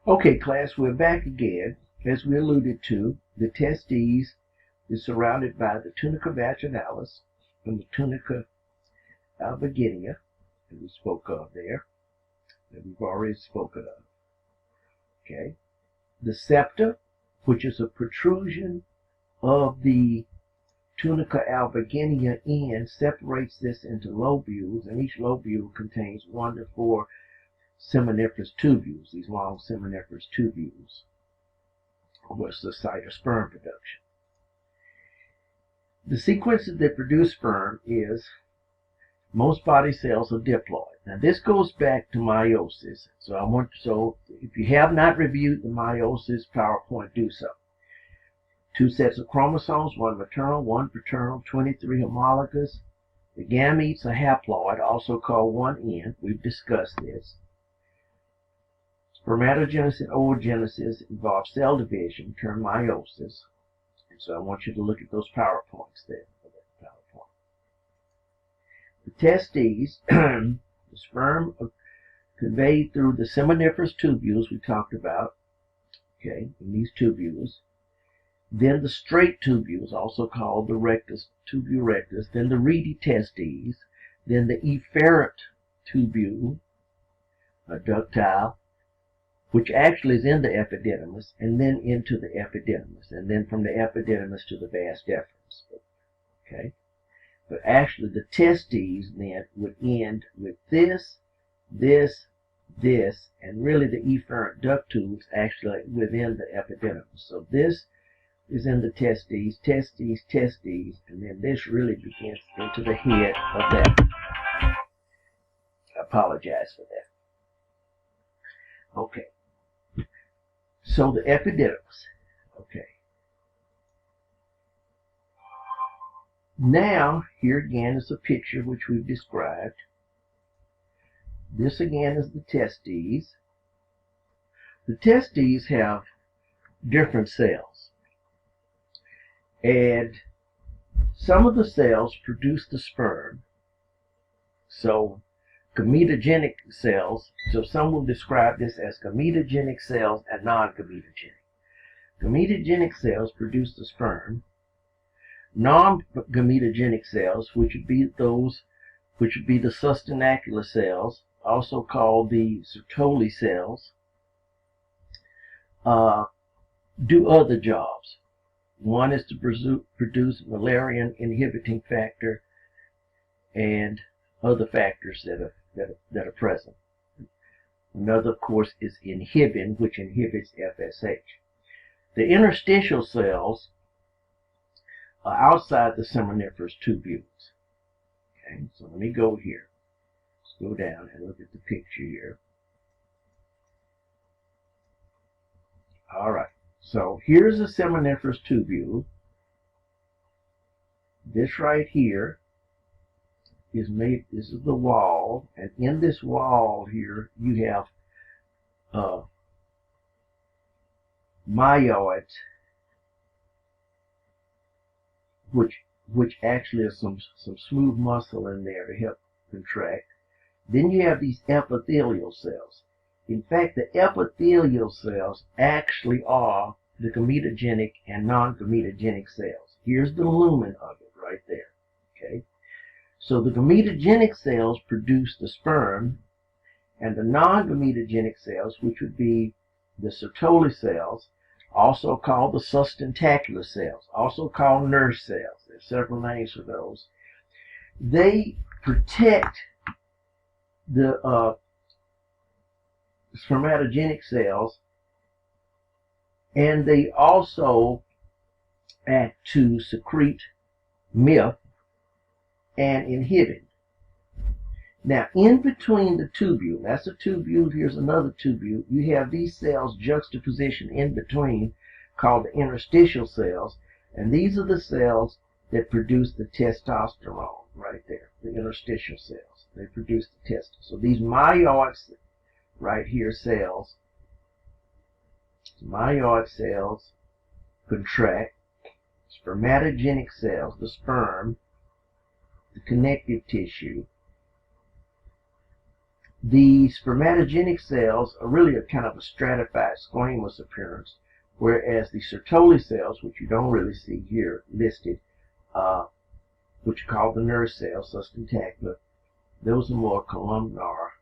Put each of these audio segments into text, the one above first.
Okay, class, we're back again. As we alluded to, the testes is surrounded by the tunica vaginalis and the tunica albuginea that we spoke of there, that we've already spoken of. Okay, the septa, which is a protrusion of the tunica albuginea end, separates this into lobules, and each lobule contains 1 to 4 seminiferous tubules, these long seminiferous tubules, was the site of sperm production. The sequences that produce sperm is most body cells are diploid. Now this goes back to meiosis. So if you have not reviewed the meiosis PowerPoint, do so. 2 sets of chromosomes, 1 maternal, 1 paternal, 23 homologous. The gametes are haploid, also called 1N. We've discussed this. Spermatogenesis and oogenesis involve cell division, termed meiosis. And so I want you to look at those PowerPoints there. The testes, the sperm conveyed through the seminiferous tubules we talked about, okay, in these tubules. Then the straight tubules, also called the rectus, tubule rectus. Then the reedy testes. Then the efferent tubule, ductile, which actually is in the epididymis, and then into the epididymis, and then from the epididymis to the vas deferens. Okay? But actually the testes then would end with this, and really the efferent duct tubes actually within the epididymis. So this is in the testes, and then this really begins into the head of that. I apologize for that. Okay. So the epididymis, okay. Now, here again is a picture which we've described. This again is the testes. The testes have different cells. And some of the cells produce the sperm. So gametogenic cells, so some will describe this as gametogenic cells and non-gametogenic. Gametogenic cells produce the sperm. Non-gametogenic cells, which would be the sustenacula cells, also called the Sertoli cells, do other jobs. One is to produce Müllerian inhibiting factor and other factors that are present. Another, of course, is inhibin, which inhibits FSH. The interstitial cells are outside the seminiferous tubules. Okay, so let me go here. Let's go down and look at the picture here. All right, so here's a seminiferous tubule. This right here is made, this is the wall, and in this wall here you have myoids, which actually is some smooth muscle in there to help contract. Then you have these epithelial cells. In fact, the epithelial cells actually are the gametogenic and non-gametogenic cells. Here's the lumen of it right there. Okay. So the gametogenic cells produce the sperm, and the non-gametogenic cells, which would be the Sertoli cells, also called the sustentacular cells, also called nurse cells. There's several names for those. They protect the spermatogenic cells, and they also act to secrete MIF and inhibin. Now, in between the tubule, that's a tubule, here's another tubule, you have these cells juxtaposition in between called the interstitial cells, and these are the cells that produce the testosterone right there, the interstitial cells. They produce the testosterone. So these myoids right here cells, myoid cells contract, spermatogenic cells, the sperm, the connective tissue, The spermatogenic cells are really a kind of a stratified squamous appearance, whereas the Sertoli cells, which you don't really see here listed, which are called the nerve cells, sustentacular, those are more columnar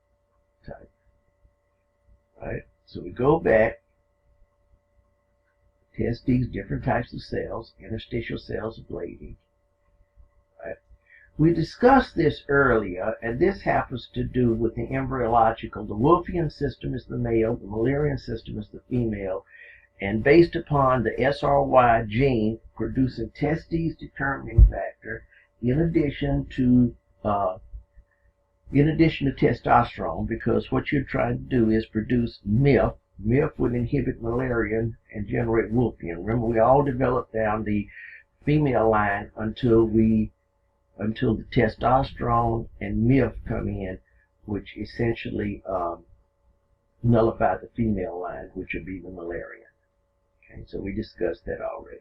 type. Right? So we go back, test these different types of cells, interstitial cells ablating. Right? We discussed this earlier, and this happens to do with the embryological. The Wolffian system is the male, the Mullerian system is the female, and based upon the SRY gene producing testes determining factor, in addition to testosterone, because what you're trying to do is produce MIF. MIF would inhibit Mullerian and generate Wolffian. Remember, we all developed down the female line until the testosterone and MIF come in, which essentially nullify the female line, which would be the Mullerian. Okay, so we discussed that already.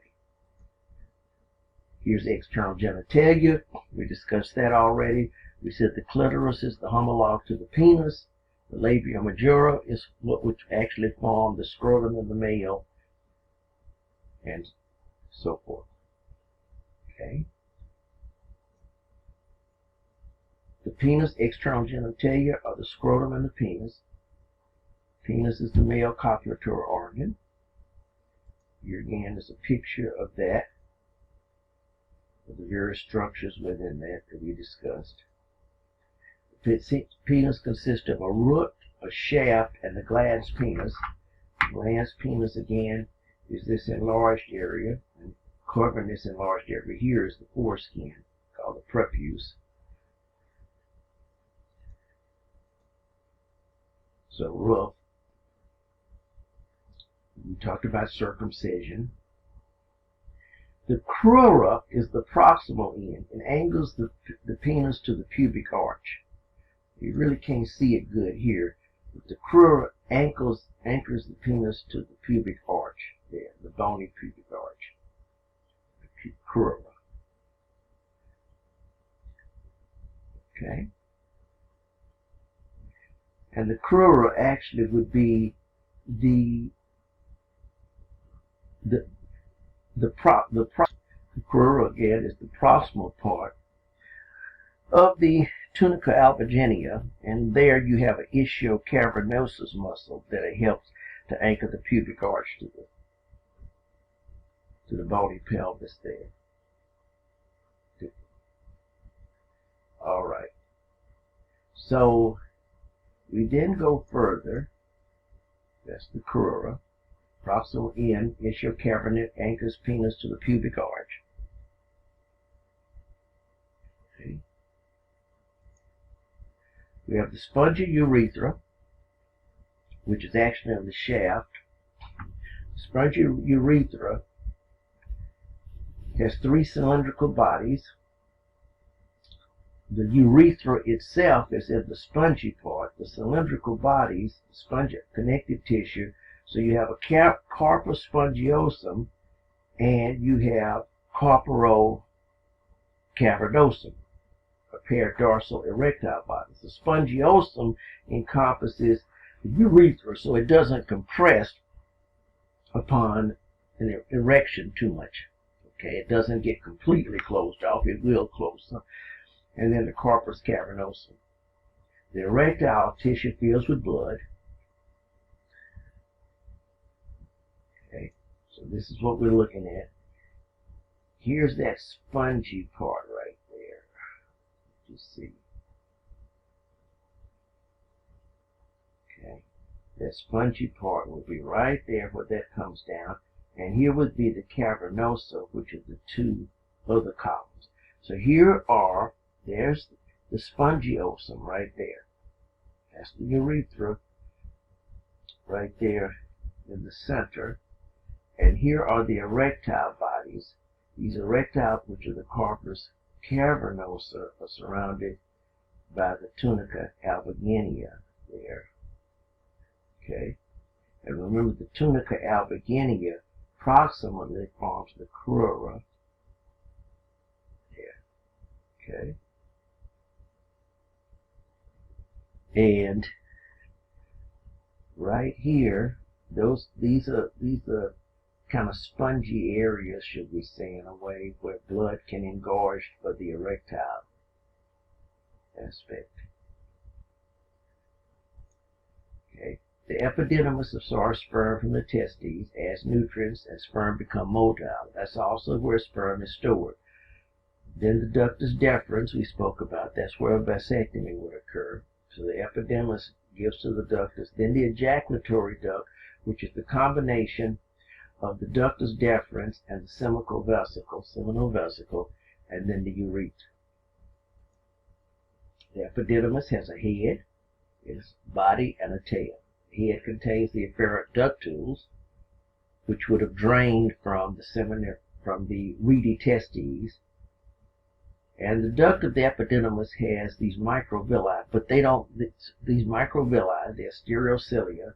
Here's the external genitalia. We discussed that already. We said the clitoris is the homologue to the penis. The labia majora is what would actually form the scrotum of the male, and so forth. Okay. The penis, external genitalia are the scrotum and the penis. Penis is the male copulatory organ. Here again is a picture of that, of the various structures within that we discussed. The penis consists of a root, a shaft, and the glans penis. Glans penis again is this enlarged area, and covering this enlarged area here is the foreskin, called the prepuce. So rough. We talked about circumcision. The crura is the proximal end and angles the penis to the pubic arch. You really can't see it good here, but the crura anchors the penis to the pubic arch there, the bony pubic arch. The crura. Okay? And the crura actually would be the crura again is the proximal part of the tunica albuginea, and there you have an ischiocavernosus muscle that helps to anchor the pubic arch to the bony pelvis there. All right. So we then go further. That's the crura. Proximal end, ischiocavernosus, anchors penis to the pubic arch. Okay. We have the spongy urethra, which is actually on the shaft. The spongy urethra has three cylindrical bodies. The urethra itself is in the spongy part. The cylindrical bodies, the spongy connective tissue. So you have a carpus spongiosum and you have carpuro-cavernosum, a pair of dorsal erectile bodies. The spongiosum encompasses the urethra, so it doesn't compress upon an erection too much. Okay, it doesn't get completely closed off. It will close up. And then the corpus cavernosum. The erectile tissue fills with blood. Okay, so this is what we're looking at. Here's that spongy part right there. You see. Okay, that spongy part will be right there where that comes down. And here would be the cavernosa, which are the two other columns. So there's the spongiosum right there. That's the urethra right there in the center. And here are the erectile bodies. These erectile, which are the corpus cavernosa, are surrounded by the tunica albuginea there. Okay? And remember, the tunica albuginea proximally forms the crura there. Okay? And right here, these are kind of spongy areas, should we say, in a way, where blood can engorge for the erectile aspect. Okay. The epididymis absorbs sperm from the testes, adds nutrients, and sperm become motile. That's also where sperm is stored. Then the ductus deferens we spoke about. That's where a vasectomy would occur. So the epididymis gives to the ductus. Then the ejaculatory duct, which is the combination of the ductus deferens and the seminal vesicle, and then the urethra. The epididymis has a head, its body, and a tail. The head contains the efferent ductules, which would have drained from the reedy testes. And the duct of the epididymis has these microvilli, but these microvilli, they're stereocilia,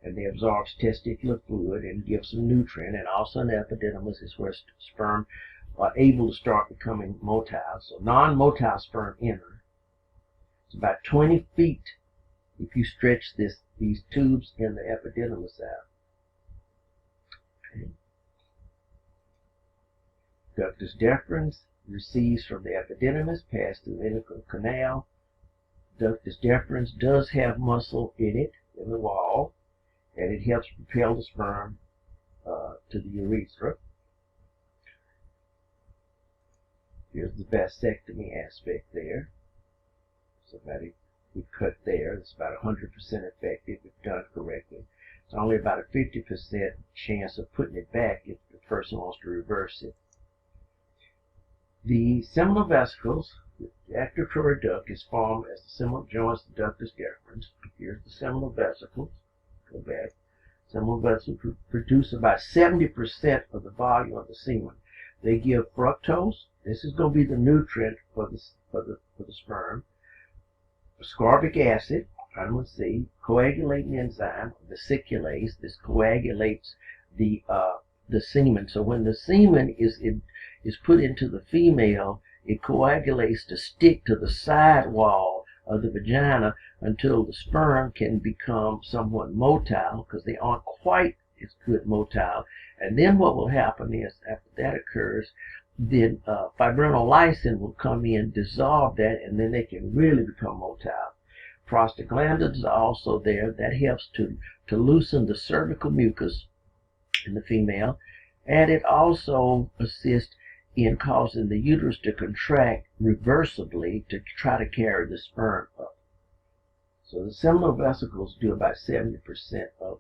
and they absorb testicular fluid and give some nutrient. And also in the epididymis is where sperm are able to start becoming motile. So non-motile sperm enter. It's about 20 feet if you stretch these tubes in the epididymis out. Okay. Ductus deferens receives from the epididymis, past the vesical canal. Ductus deferens does have muscle in it, in the wall, and it helps propel the sperm to the urethra. Here's the vasectomy aspect there. So we cut there. It's about 100% effective if done correctly. It's only about a 50% chance of putting it back if the person wants to reverse it. The seminal vesicles, the ejaculatory duct, is formed as the seminal joins the ductus deferens. Here's the seminal vesicles. Go back. Seminal vesicles produce about 70% of the volume of the semen. They give fructose. This is going to be the nutrient for the sperm. Ascorbic acid, vitamin C, coagulating enzyme, vesiculase. This coagulates the semen. So when the semen is put into the female, it coagulates to stick to the side wall of the vagina until the sperm can become somewhat motile, because they aren't quite as good motile. And then what will happen is, after that occurs, then fibrinolysin will come in, dissolve that, and then they can really become motile. Prostaglandins are also there. That helps to loosen the cervical mucus in the female, and it also assists in causing the uterus to contract reversibly to try to carry the sperm up. So the seminal vesicles do about 70% of.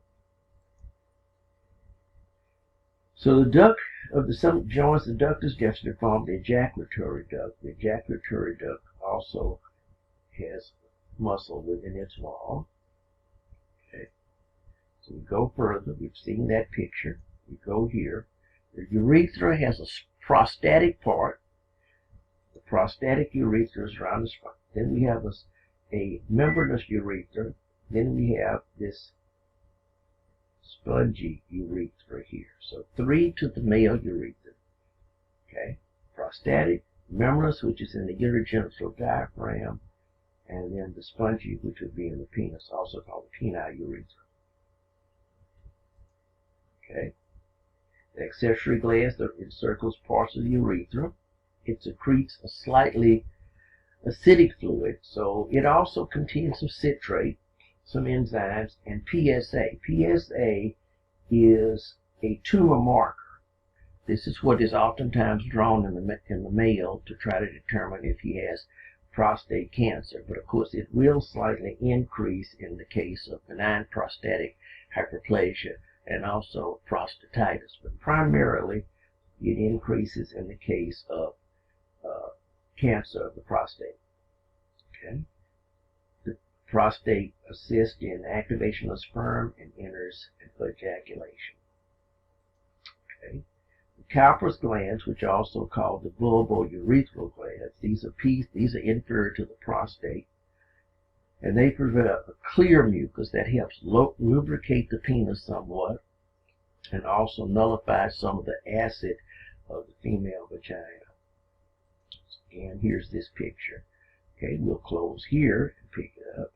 So the duct of the seminal joins the ductus deferens to form the ejaculatory duct. The ejaculatory duct also has muscle within its wall. Okay. So we go further. We've seen that picture. We go here. The urethra has a prostatic part. The prostatic urethra is around the spine. Then we have a membranous urethra. Then we have this spongy urethra here. So 3 to the male urethra. Okay. Prostatic, membranous, which is in the urogenital diaphragm, and then the spongy, which would be in the penis, also called the penile urethra. Okay. The accessory glands that encircles parts of the urethra. It secretes a slightly acidic fluid, so it also contains some citrate, some enzymes, and PSA. PSA is a tumor marker. This is what is oftentimes drawn in the male to try to determine if he has prostate cancer. But of course, it will slightly increase in the case of benign prostatic hyperplasia and also prostatitis. But primarily, it increases in the case of cancer of the prostate. Okay. The prostate assists in activation of sperm and enters for ejaculation. Okay. The Cowper's glands, which are also called the bulbourethral glands, these are inferior to the prostate, and they provide a clear mucus that helps lubricate the penis somewhat, and also nullify some of the acid of the female vagina. And here's this picture. Okay, we'll close here and pick it up.